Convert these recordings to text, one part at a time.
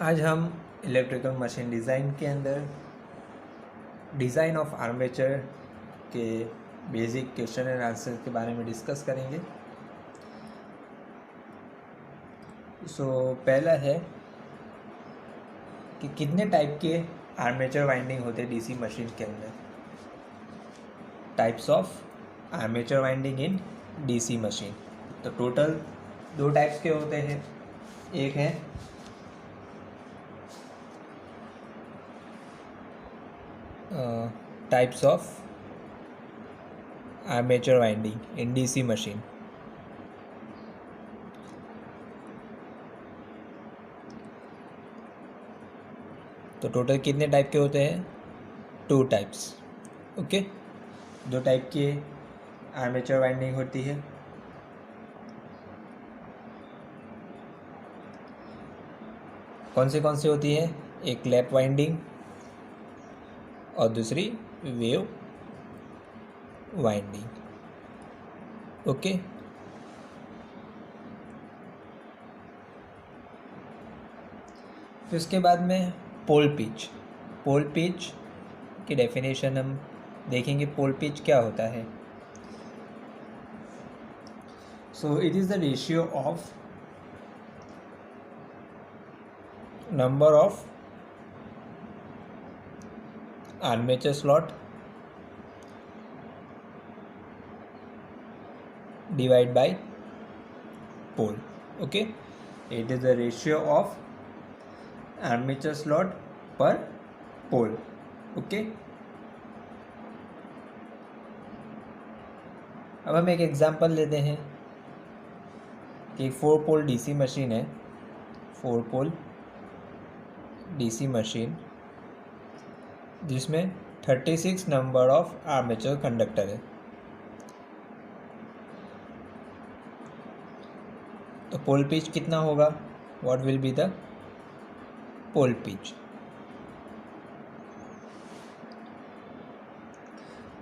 आज हम electrical machine design के अंदर डिज़ाइन ऑफ आर्मेचर के बेसिक क्वेश्चन एंड आंसर के बारे में डिस्कस करेंगे। पहला है कि कितने टाइप के आर्मेचर वाइंडिंग होते हैं डीसी मशीन के अंदर। Types of armature winding in DC machine. तो टोटल 2 टाइप्स के होते हैं। एक है types of armature winding in DC machine. तो टोटल कितने टाइप के होते हैं? 2 टाइप्स। ओके, 2 टाइप की आर्मेचर वाइंडिंग होती है। कौन सी होती है? एक लैप वाइंडिंग और दूसरी वेव वाइंडिंग। ओके, फिर उसके बाद में पोल पिच। पोल पिच की डेफिनेशन हम देखेंगे। पोल पिच क्या होता है? So it is the ratio of number of armature slot divide by pole. Okay, it is the ratio of armature slot per pole. Okay, अब हम एक example लेते हैं कि 4 पोल डीसी मशीन है। 4 पोल डीसी मशीन जिसमें 36 number of armature conductor है। तो पोल पिच कितना होगा? What will be the pole pitch?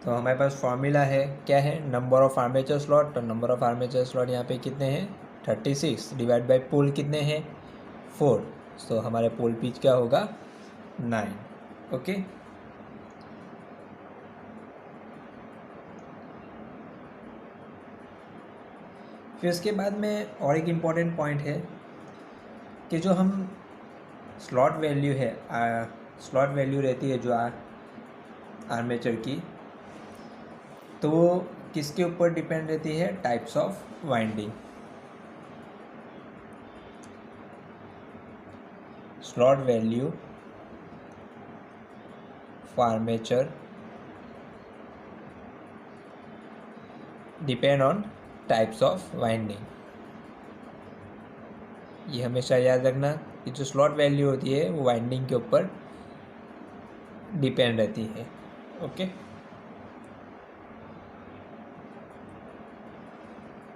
तो हमारे पास फॉर्मूला है, क्या है? Number of armature slot. तो नंबर ऑफ आर्मेचर स्लॉट यहाँ पे कितने हैं? 36 डिवाइड बाय पोल कितने हैं? 4। तो हमारे पोल पिच क्या होगा? 9। ओके, फिर उसके बाद में और एक इम्पॉर्टेंट पॉइंट है कि जो हम स्लॉट वैल्यू है, स्लॉट वैल्यू रहती है जो आर्मेचर की, तो वो किसके ऊपर डिपेंड रहती है? Types of winding. Slot value for armature depend on types of winding. ये हमेशा याद रखना कि जो स्लॉट वैल्यू होती है वो वाइंडिंग के ऊपर डिपेंड रहती है। ओके,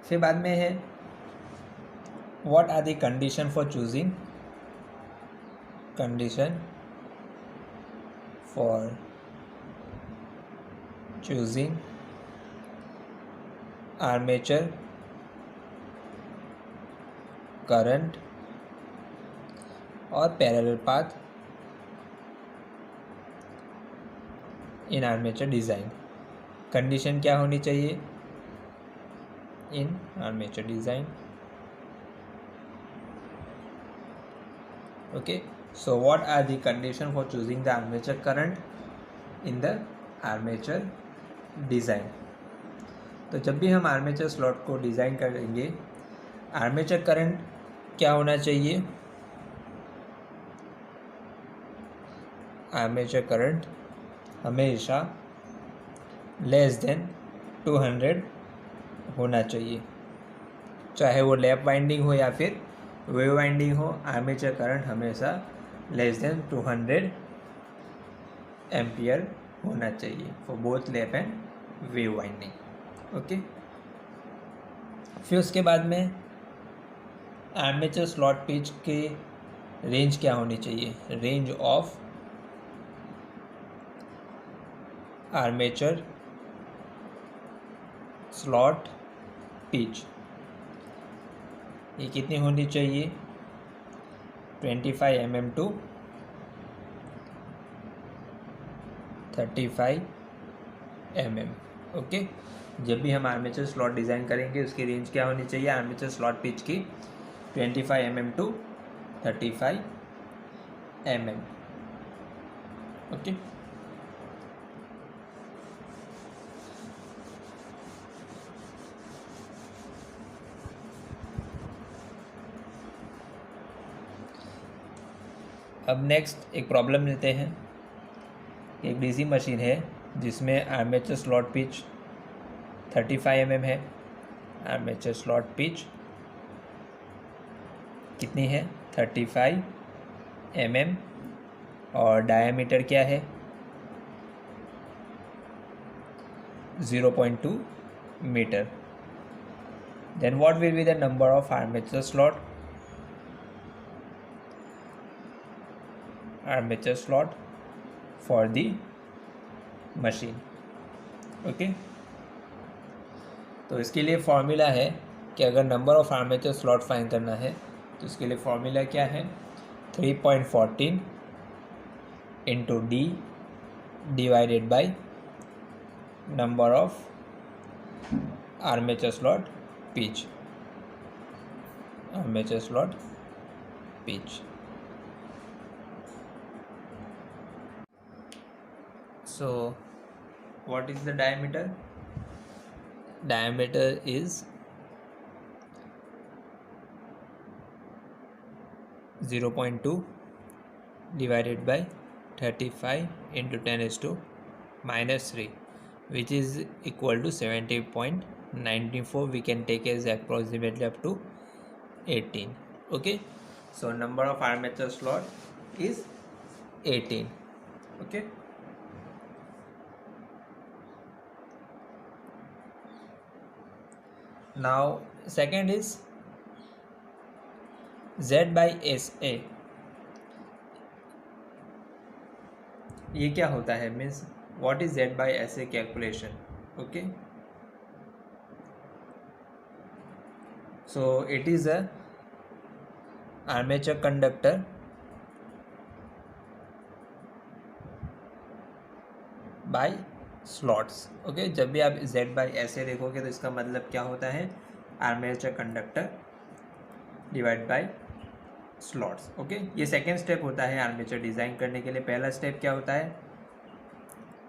फिर बाद में है what are the condition for choosing armature current और parallel path in armature design. Condition क्या होनी चाहिए in armature design? Okay, so what are the condition for choosing the armature current in the armature design? तो जब भी हम armature slot को design करेंगे, आर्मेचर करंट क्या होना चाहिए? आर्मेचर करंट हमेशा लेस देन 200 होना चाहिए। चाहे वो लैप वाइंडिंग हो या फिर वेव वाइंडिंग हो, आर्मेचर करंट हमेशा लेस देन 200 एम्पियर होना चाहिए for both lap and wave winding. Okay, फिर उसके बाद में आर्मेचर स्लॉट पिच की रेंज क्या होनी चाहिए? Range of armature slot pitch ये कितनी होनी चाहिए? 25 mm to 35 mm। ओके, जब भी हम आर्मेचर स्लॉट डिज़ाइन करेंगे उसकी रेंज क्या होनी चाहिए आर्मेचर स्लॉट पिच की 25 mm to 35 mm। ओके, अब नेक्स्ट एक प्रॉब्लम लेते हैं। एक डीसी मशीन है जिसमें आर्मेचर स्लॉट पिच 35 mm है। आर्मेचर स्लॉट पिच कितनी है 35 mm और डायमीटर क्या है 0.2 metre. Then what will be the number of armature slot for the machine. Okay, तो इसके लिए फॉर्मूला है कि अगर number of armature slot find करना है तो इसके लिए फॉर्मूला क्या है 3.14 into D divided by number of armature slot pitch. Armature slot pitch. So what is the diameter? Diameter is 0.2 divided by 35 into 10 is to minus 3, which is equal to 70.94. We can take as approximately up to 18. Okay, so number of armature slot is 18. Okay, now second is Z by SA। ये क्या होता है means what is Z by SA calculation. Okay, so it is a armature conductor by slots. Okay, जब भी आप Z by SA देखोगे तो इसका मतलब क्या होता है armature conductor divide by slots. Okay, ये सेकेंड स्टेप होता है आर्मेचर डिज़ाइन करने के लिए। पहला स्टेप क्या होता है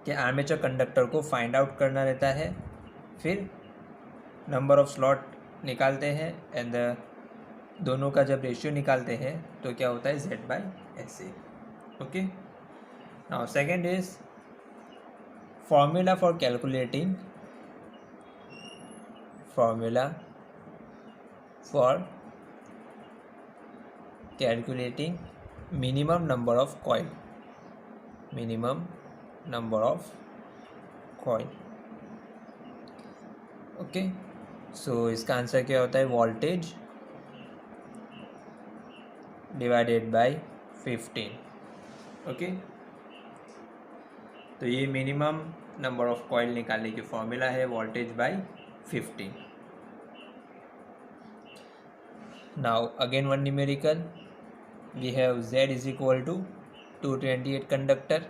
कि आर्मेचर कंडक्टर को फाइंड आउट करना रहता है, फिर नंबर ऑफ स्लॉट निकालते हैं एंड दोनों का जब रेशियो निकालते हैं तो क्या होता है Z by SA। Okay, now second is formula for calculating minimum number of coil। Okay, so इसका आंसर क्या होता है वोल्टेज डिवाइडेड बाय 15। ओके, तो ये मिनिमम नंबर ऑफ कॉइल निकालने की फॉर्मूला है voltage by 15। Now again one numerical, we have Z is equal to 228 conductor,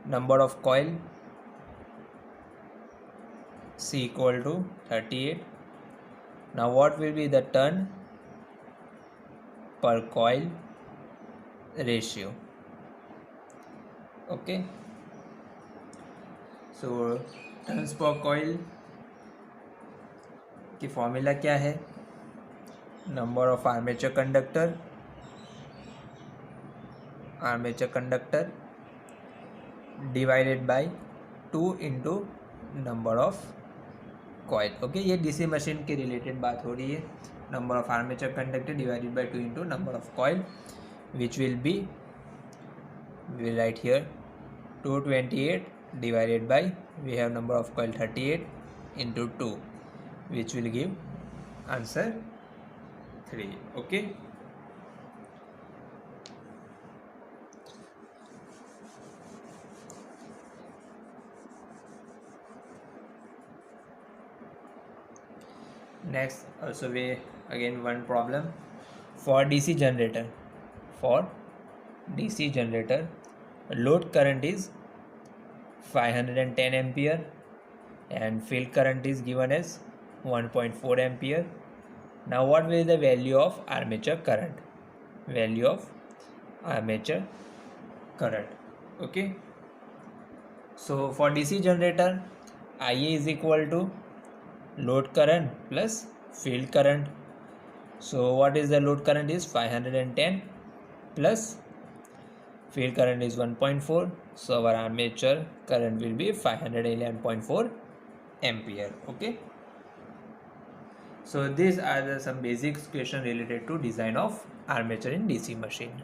number of coil C equal to 38। Now what will be the turn per coil ratio. Okay, so turns per coil की formula क्या है number of armature conductor divided by 2 into number of coil. Okay, ये DC machine के related बात हो रही है। Number of armature conductor divided by 2 into number of coil, which will be we write here 228 divided by we have number of coil 38 into 2, which will give answer 3। okay, next also we again one problem, for DC generator load current is 510 ampere and field current is given as 1.4 ampere. Now what will be the value of armature current? Value of armature current. Okay, so for DC generator, IA is equal to load current plus field current. So what is the load current is 510 plus field current is 1.4. So our armature current will be 511.4 ampere. Okay, so these are some basic questions related to design of armature in DC machine.